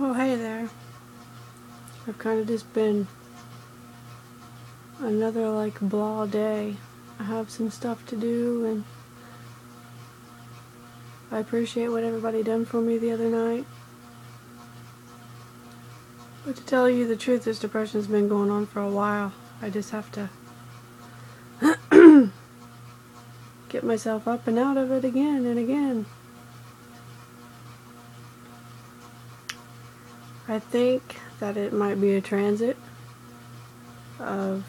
Oh, hey there. I've kind of just been another blah day. I have some stuff to do, and I appreciate what everybody done for me the other night. But to tell you the truth, this depression's been going on for a while. I just have to get myself up and out of it again and again. I think that it might be a transit of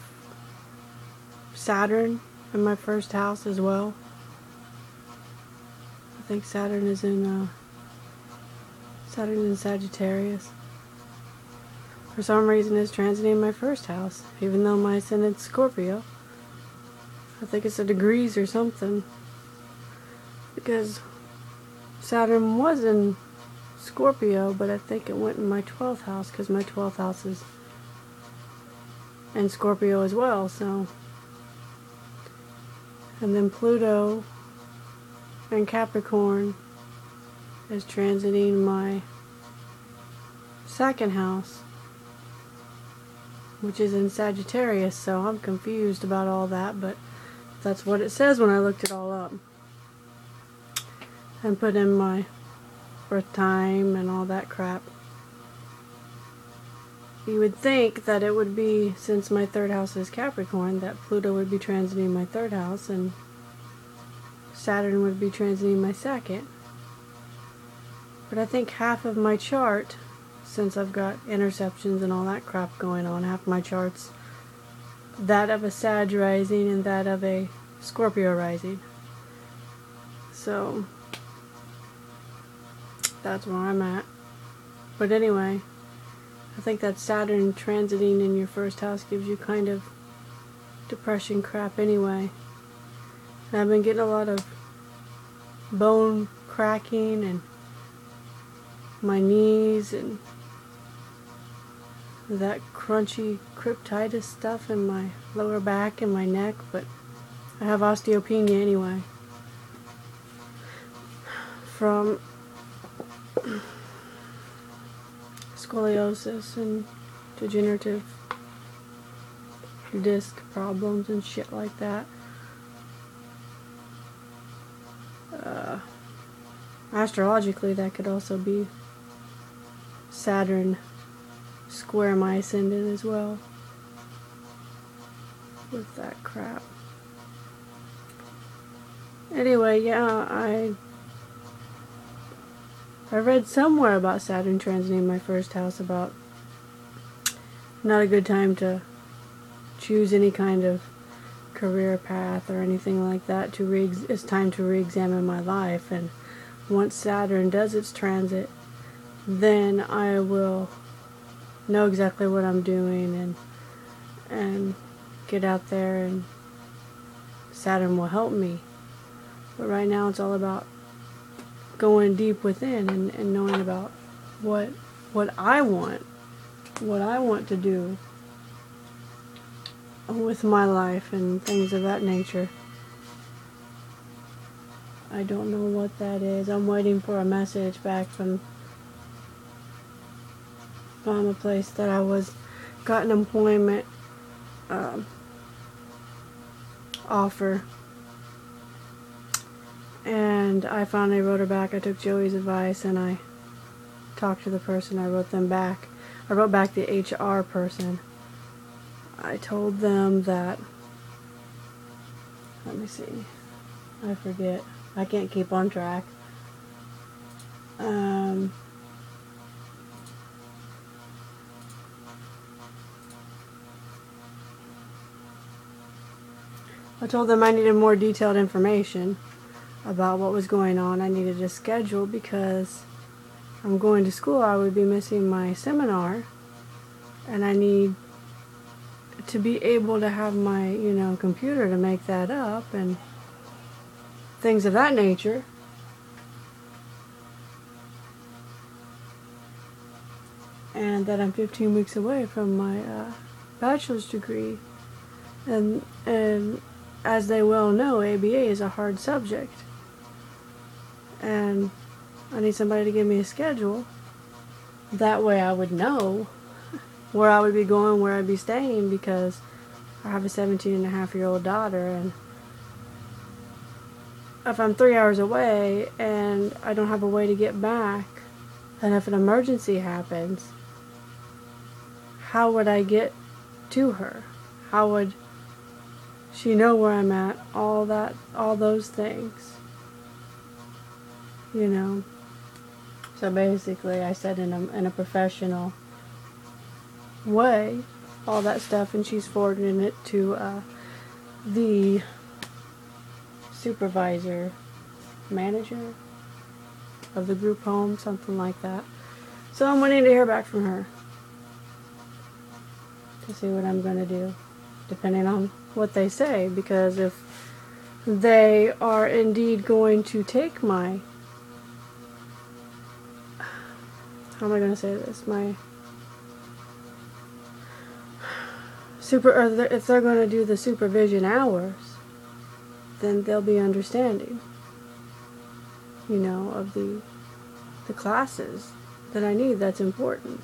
Saturn in my first house as well. I think Saturn is in Sagittarius. For some reason it's transiting my first house, even though my ascendant's Scorpio. I think it's a degrees or something. Because Saturn was in Scorpio, but I think it went in my 12th house, because my 12th house is in Scorpio as well, so. And then Pluto in Capricorn is transiting my second house, which is in Sagittarius, so I'm confused about all that, but that's what it says when I looked it all up and put in my birth time and all that crap. You would think that it would be, since my third house is Capricorn, that Pluto would be transiting my third house and Saturn would be transiting my second. But I think half of my chart, since I've got interceptions and all that crap going on, half my chart's that of a Sag rising and that of a Scorpio rising. So that's where I'm at. But anyway, I think that Saturn transiting in your first house gives you kind of depression crap anyway. And I've been getting a lot of bone cracking and my knees and that crunchy cryptitis stuff in my lower back and my neck, but I have osteopenia anyway from scoliosis and degenerative disc problems and shit like that. Astrologically, that could also be Saturn square my ascendant as well with that crap. Anyway, yeah, I read somewhere about Saturn transiting my first house, about not a good time to choose any kind of career path or anything like that. It's time to re-examine my life, and once Saturn does its transit, then I will know exactly what I'm doing and get out there, and Saturn will help me. But right now it's all about going deep within and knowing about what I want to do with my life and things of that nature. I don't know what that is. I'm waiting for a message back from a place that I got an employment offer, and I finally wrote her back. I took Joey's advice and I talked to the person. I wrote back the HR person. I told them that, let me see, I forget, I can't keep on track. I told them I needed more detailed information about what was going on. I needed a schedule because I'm going to school. I would be missing my seminar, and I need to be able to have my, computer to make that up and things of that nature. And that I'm 15 weeks away from my bachelor's degree. And as they well know, ABA is a hard subject. And I need somebody to give me a schedule That way I would know where I would be going, where I'd be staying, because I have a 17-and-a-half-year-old daughter, and if I'm 3 hours away and I don't have a way to get back, and if an emergency happens, how would I get to her? How would she know where I'm at? All those things. You know. So basically, I said in a professional way, all that stuff, and she's forwarding it to the supervisor, manager of the group home, something like that. So I'm waiting to hear back from her to see what I'm going to do, depending on what they say, because if they are indeed going to take my, how am I going to say this, my if they're going to do the supervision hours, then they'll be understanding, you know, of the classes that I need. That's important.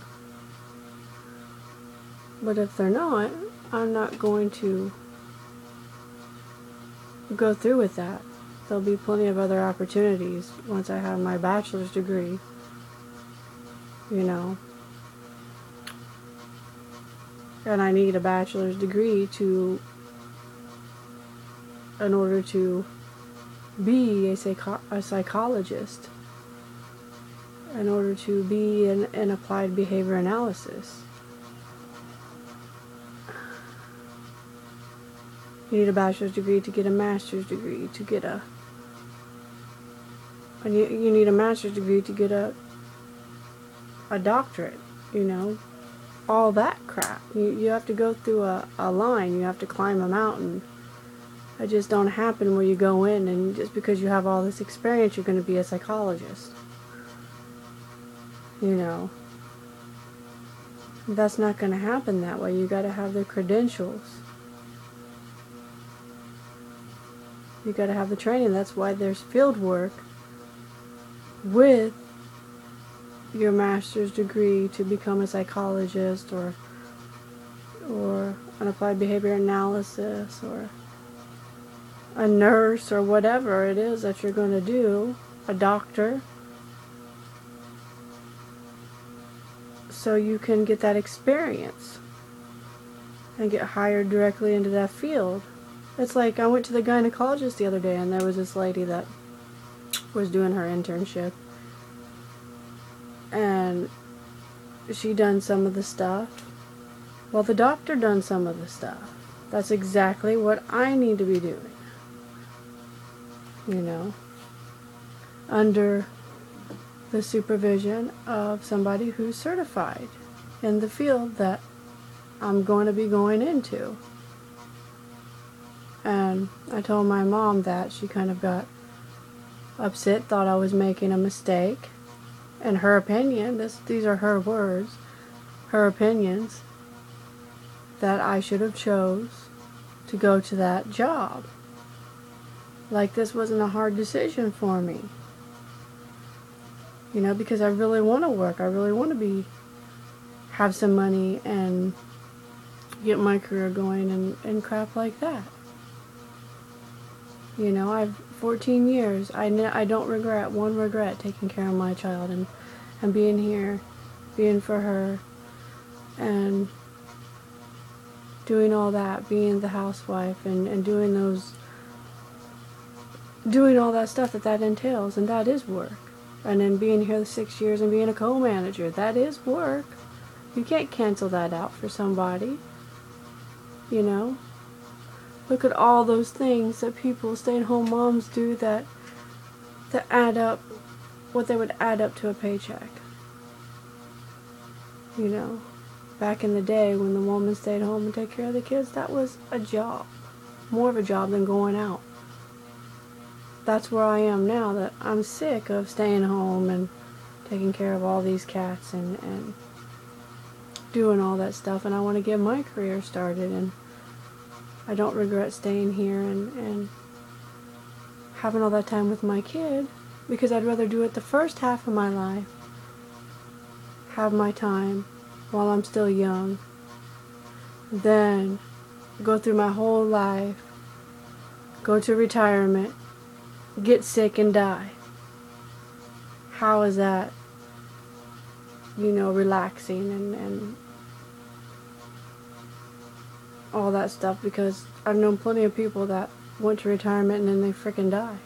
But if they're not, I'm not going to go through with that. There'll be plenty of other opportunities once I have my bachelor's degree, you know. And I need a bachelor's degree in order to be a psychologist, in order to be in applied behavior analysis. You need a bachelor's degree to get a master's degree, to get you need a master's degree to get a doctorate, you know, all that crap. You have to go through a line, you have to climb a mountain. It just don't happen where you go in and just because you have all this experience you're going to be a psychologist. You know, that's not going to happen that way. You got to have the credentials. You got to have the training. That's why there's field work with your master's degree to become a psychologist or an applied behavior analysis or a nurse or whatever it is that you're going to do, a doctor, so you can get that experience and get hired directly into that field. It's like I went to the gynecologist the other day and there was this lady that was doing her internship and she done some of the stuff. Well, the doctor done some of the stuff. That's exactly what I need to be doing. You know, under the supervision of somebody who's certified in the field that I'm going to be going into. And I told my mom that. She kind of got upset, thought I was making a mistake. In her opinion, these are her words, her opinions, that I should have chose to go to that job. Like this wasn't a hard decision for me. You know, because I really want to work. I really want to have some money and get my career going and crap like that. You know, I've 14 years. I don't regret, one regret, taking care of my child and being here, being for her, and doing all that, being the housewife and doing all that stuff that entails, and that is work. And then being here 6 years and being a co-manager, that is work. You can't cancel that out for somebody, you know. Look at all those things that people, stay-at-home moms, do that add up, what they would add up to a paycheck. You know, back in the day when the woman stayed home and take care of the kids, that was a job. More of a job than going out. That's where I am now, that I'm sick of staying home and taking care of all these cats and doing all that stuff, and I want to get my career started, and I don't regret staying here and having all that time with my kid, because I'd rather do it the first half of my life, have my time while I'm still young, then go through my whole life, go to retirement, get sick and die. How is that, relaxing and all that stuff? Because I've known plenty of people that went to retirement and then they freaking die.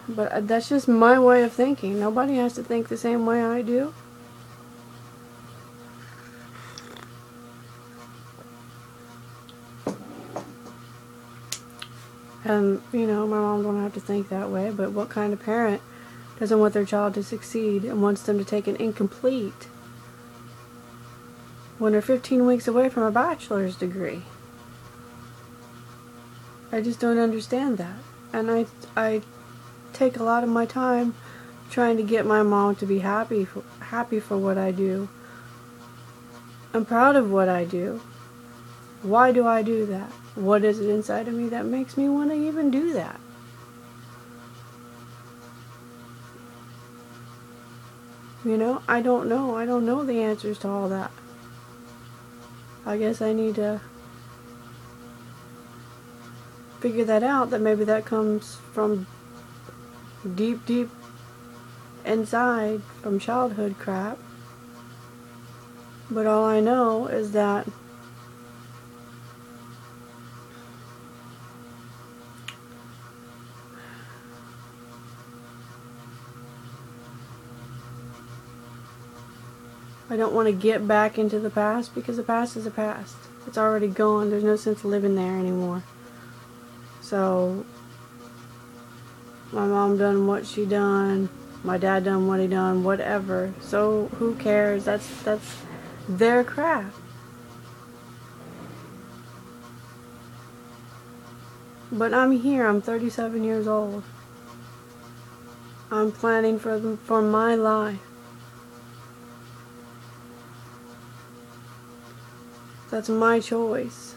But that's just my way of thinking. Nobody has to think the same way I do. And, my mom don't have to think that way, but what kind of parent doesn't want their child to succeed and wants them to take an incomplete when they're 15 weeks away from a bachelor's degree? I just don't understand that. And I take a lot of my time trying to get my mom to be happy for what I do. I'm proud of what I do. Why do I do that? What is it inside of me that makes me want to even do that? I don't know. I don't know the answers to all that. I guess I need to figure that out, that maybe that comes from deep, deep inside, from childhood crap. But all I know is that I don't want to get back into the past, because the past is the past. It's already gone. There's no sense living there anymore. So, my mom done what she done. My dad done what he done. Whatever. So, who cares? That's their crap. But I'm here. I'm 37 years old. I'm planning for my life. That's my choice.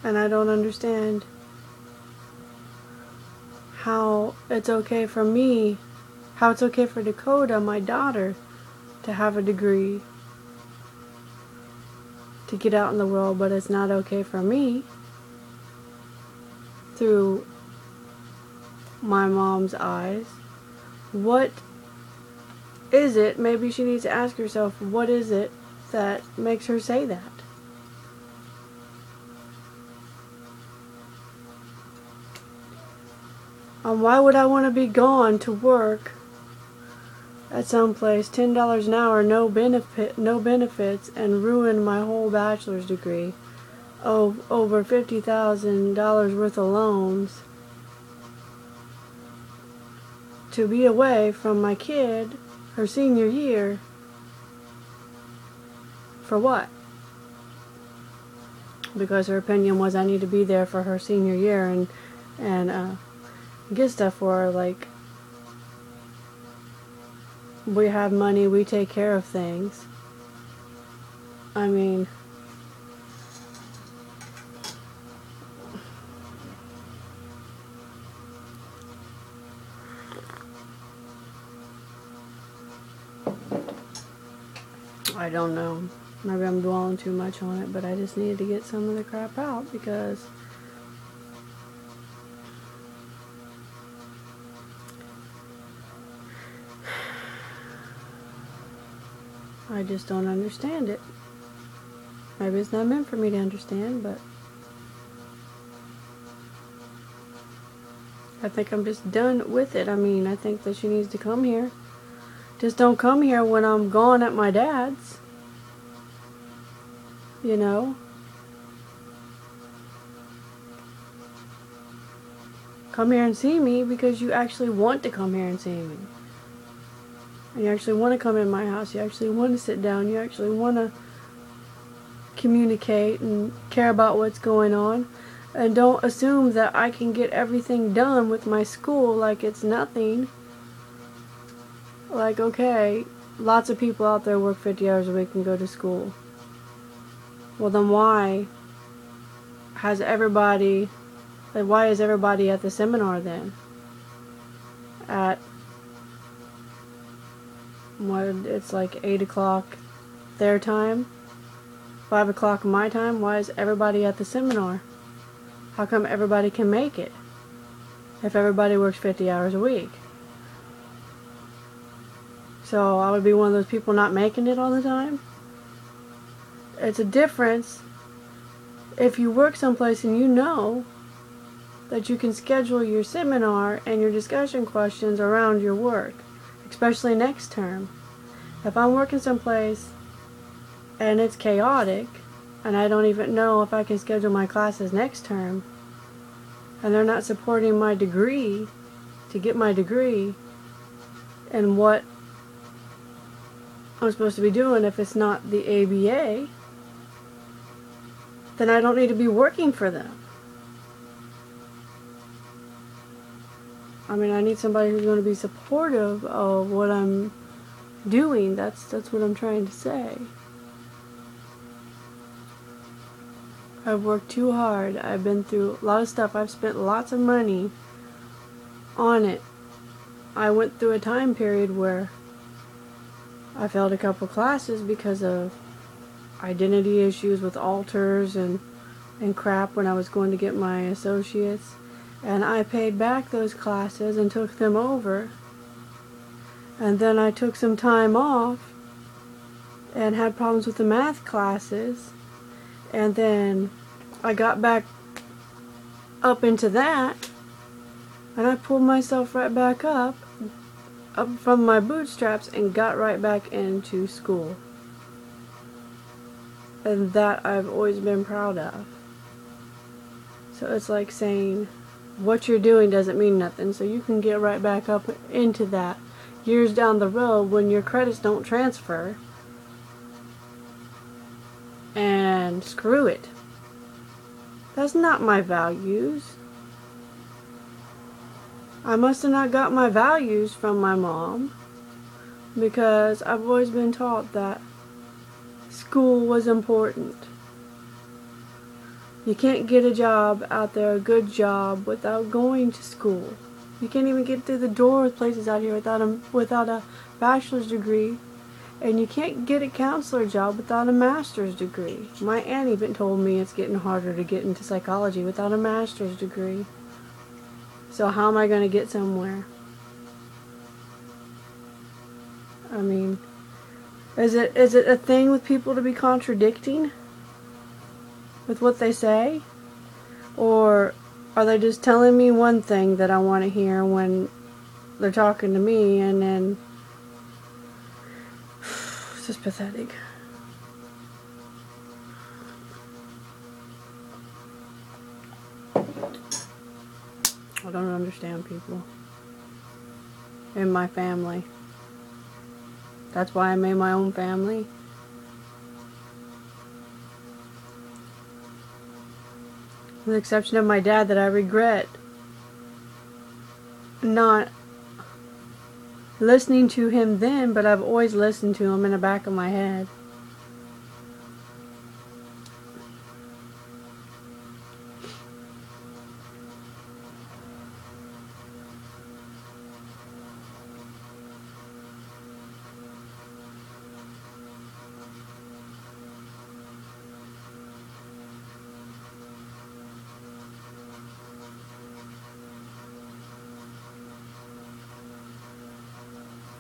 And I don't understand how it's okay for me, how it's okay for Dakota, my daughter, to have a degree, to get out in the world, but it's not okay for me, through my mom's eyes. What is it? Maybe she needs to ask herself, what is it that makes her say that? Why would I want to be gone to work at some place, $10 an hour, no benefits, and ruin my whole bachelor's degree, over $50,000 worth of loans, to be away from my kid, her senior year, for what? Because her opinion was I need to be there for her senior year and get stuff for her, like, we have money, we take care of things. I mean, I don't know. Maybe I'm dwelling too much on it, but I just needed to get some of the crap out, because I just don't understand it. Maybe it's not meant for me to understand, but I think I'm just done with it. I mean, I think that she needs to come here. Just don't come here when I'm gone at my dad's. Come here and see me because you actually want to come here and see me. And you actually want to come in my house. You actually want to sit down. You actually want to communicate and care about what's going on. And don't assume that I can get everything done with my school like it's nothing. Like, okay, lots of people out there work 50 hours a week and go to school. Well, then why has everybody Like, why is everybody at the seminar then? At what? It's like 8 o'clock their time, 5 o'clock my time. Why is everybody at the seminar? How come everybody can make it if everybody works 50 hours a week? So I would be one of those people not making it all the time? It's a difference if you work someplace and you know that you can schedule your seminar and your discussion questions around your work, especially next term. If I'm working someplace and it's chaotic and I don't even know if I can schedule my classes next term, and they're not supporting my degree to get my degree and what I'm supposed to be doing, if it's not the ABA, then I don't need to be working for them. I mean, I need somebody who's going to be supportive of what I'm doing. That's what I'm trying to say. I've worked too hard. I've been through a lot of stuff. I've spent lots of money on it. I went through a time period where I failed a couple classes because of identity issues with alters and crap when I was going to get my associates. And I paid back those classes and took them over. And then I took some time off and had problems with the math classes. And then I got back up into that. And I pulled myself right back up from my bootstraps and got right back into school. And that I've always been proud of. So it's like saying what you're doing doesn't mean nothing, so you can get right back up into that years down the road when your credits don't transfer. And screw it. That's not my values. I must have not got my values from my mom, because I've always been taught that school was important. You can't get a job out there, a good job, without going to school. You can't even get through the door with places out here without a bachelor's degree. And you can't get a counselor job without a master's degree. My aunt even told me it's getting harder to get into psychology without a master's degree. So how am I going to get somewhere? I mean, is it a thing with people to be contradicting with what they say? Or are they just telling me one thing that I want to hear when they're talking to me, and then it's just pathetic. I don't understand people in my family. That's why I made my own family. With the exception of my dad, that I regret not listening to him then, but I've always listened to him in the back of my head.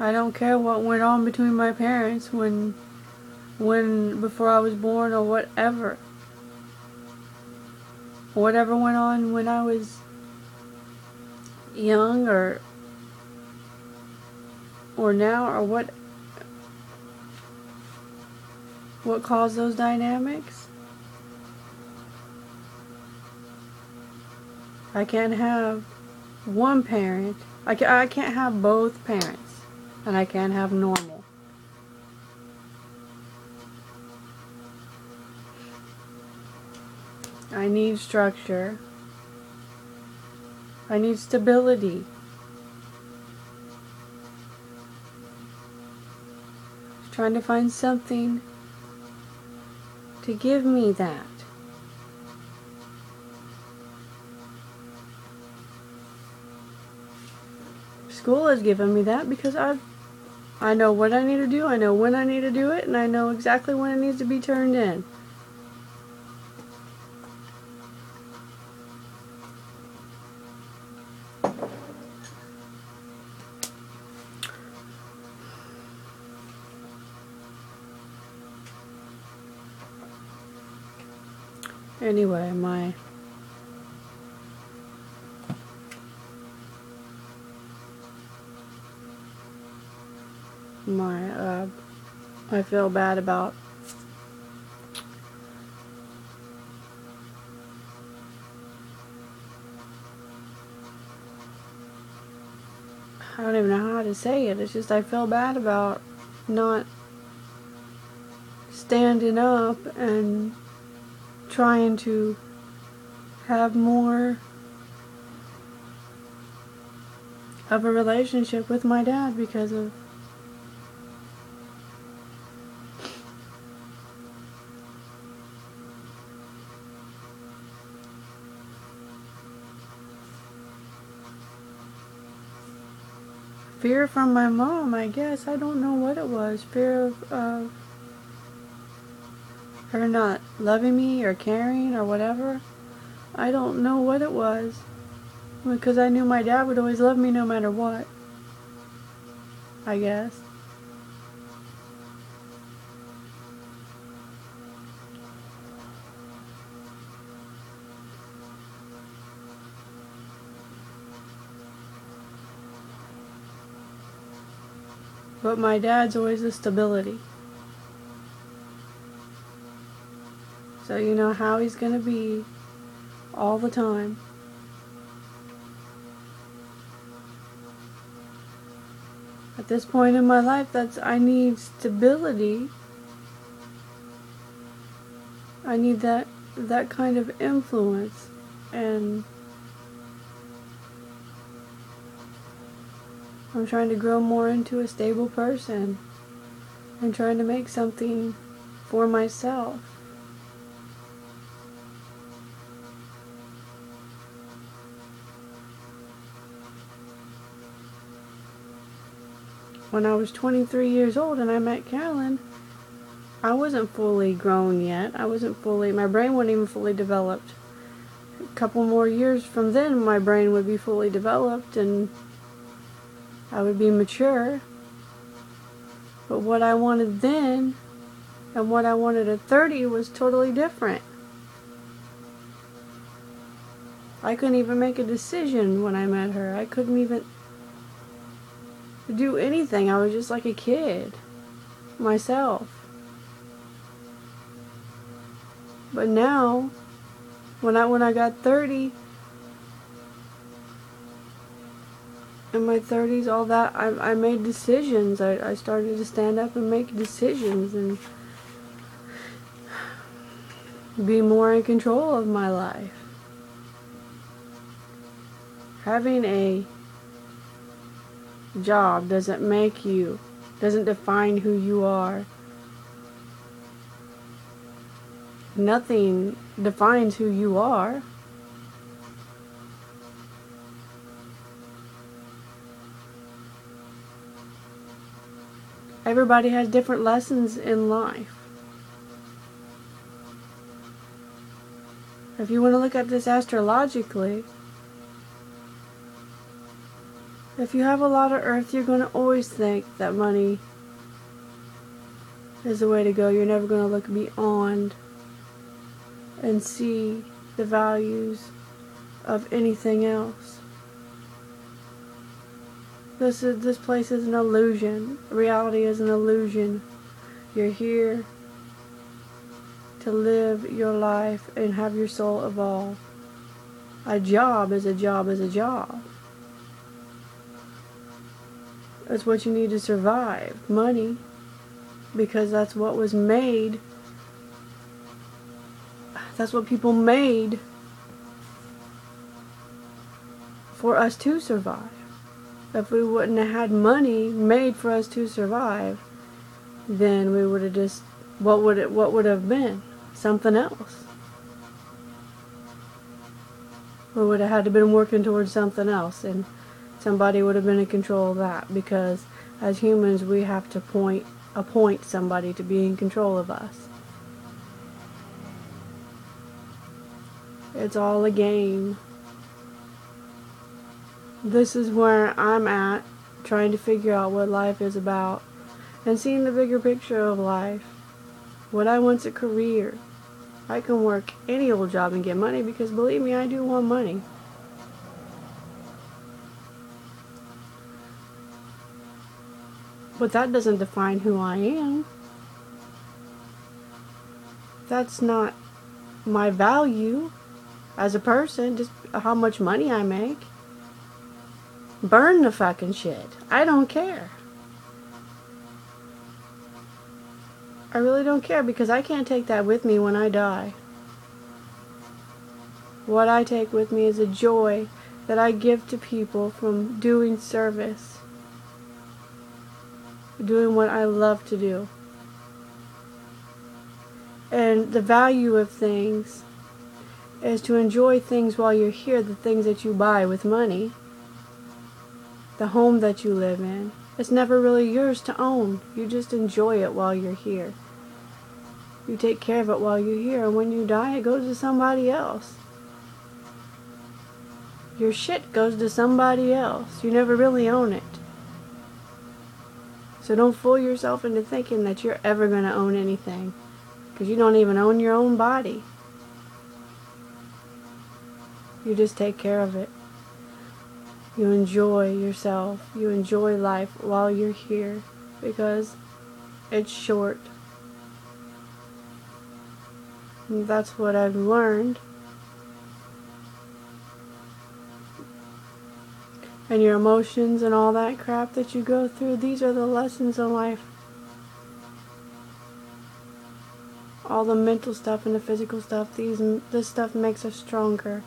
I don't care what went on between my parents when before I was born, or whatever. Whatever went on when I was young, or now, or what caused those dynamics. I can't have one parent. I can't have both parents. And I can't have normal. I need structure. I need stability. I'm trying to find something to give me that. School has given me that because I know what I need to do, I know when I need to do it, and I know exactly when it needs to be turned in. Anyway, I feel bad about I don't even know how to say it. It's just I feel bad about not standing up and trying to have more of a relationship with my dad because of fear from my mom, I guess. I don't know what it was. Fear of her not loving me or caring or whatever. I don't know what it was. Because I knew my dad would always love me no matter what. I guess. But my dad's always a stability. So you know how he's going to be all the time. At this point in my life, I need stability. I need that kind of influence. And I'm trying to grow more into a stable person. I'm trying to make something for myself. When I was 23 years old and I met Carolyn, I wasn't fully grown yet. My brain wasn't even fully developed. A couple more years from then, my brain would be fully developed and I would be mature. But what I wanted then and what I wanted at 30 was totally different. I couldn't even make a decision when I met her. I couldn't even do anything. I was just like a kid myself. But now, when I got 30, in my 30s, all that, I made decisions. I started to stand up and make decisions and be more in control of my life. Having a job doesn't define who you are. Nothing defines who you are. Everybody has different lessons in life. If you want to look at this astrologically, if you have a lot of earth, you're going to always think that money is the way to go. You're never going to look beyond and see the values of anything else. This place is an illusion. Reality is an illusion. You're here to live your life and have your soul evolve. A job is a job is a job. That's what you need to survive. Money. Because that's what was made. That's what people made for us to survive. If we wouldn't have had money made for us to survive, then we would have just, what would it have been? Something else. We would have had to been working towards something else. And somebody would have been in control of that, because as humans we have to appoint somebody to be in control of us. It's all a game. This is where I'm at, trying to figure out what life is about and seeing the bigger picture of life. What I want's a career. I can work any old job and get money, because believe me, I do want money. But that doesn't define who I am. That's not my value as a person, just how much money I make. Burn the fucking shit. I don't care. I really don't care, because I can't take that with me when I die. What I take with me is a joy that I give to people from doing service, doing what I love to do. And the value of things is to enjoy things while you're here, the things that you buy with money, the home that you live in. It's never really yours to own. You just enjoy it while you're here. You take care of it while you're here, and when you die, it goes to somebody else. Your shit goes to somebody else. You never really own it. So don't fool yourself into thinking that you're ever going to own anything, because you don't even own your own body. You just take care of it. You enjoy yourself. You enjoy life while you're here, because it's short. And that's what I've learned. And your emotions and all that crap that you go through, these are the lessons in life. All the mental stuff and the physical stuff, this stuff makes us stronger.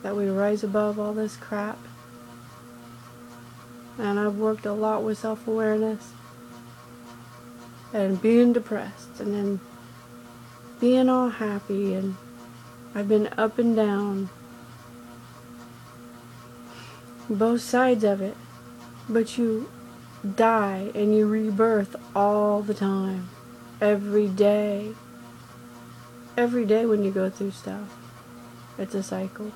That we rise above all this crap. And I've worked a lot with self-awareness and being depressed, and then being all happy, and I've been up and down, both sides of it. But you die and you rebirth all the time, every day when you go through stuff. It's a cycle.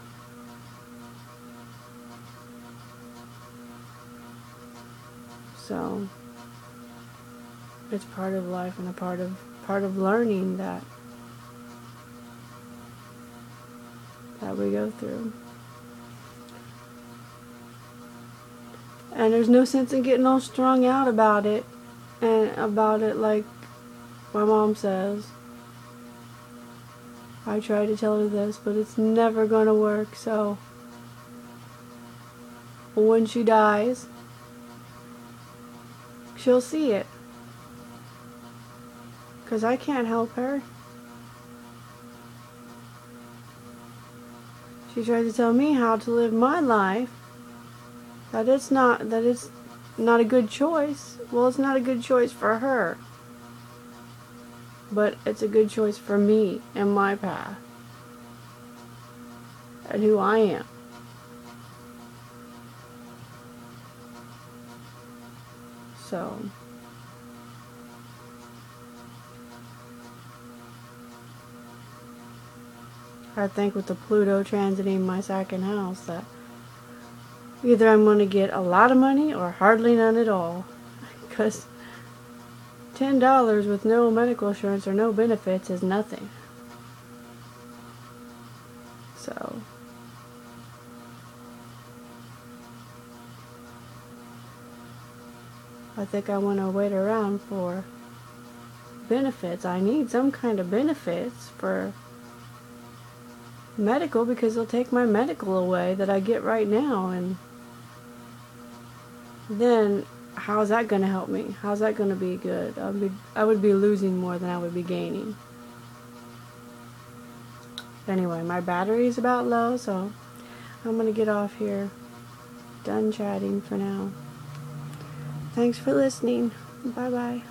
So it's part of life, and a part of learning that we go through. And there's no sense in getting all strung out about it, and about it like my mom says. I try to tell her this, but it's never gonna work. So when she dies, she'll see it, 'cause I can't help her. She tried to tell me how to live my life, that it's not a good choice. Well, it's not a good choice for her, but it's a good choice for me and my path and who I am. So I think with the Pluto transiting my second house, that either I'm going to get a lot of money or hardly none at all. Because $10 with no medical insurance or no benefits is nothing. So I think I want to wait around for benefits. I need some kind of benefits for medical, because they'll take my medical away that I get right now, and then how's that going to help me? How's that going to be good? I would be losing more than I would be gaining. Anyway, my battery is about low, so I'm going to get off here. Done chatting for now. Thanks for listening. Bye bye.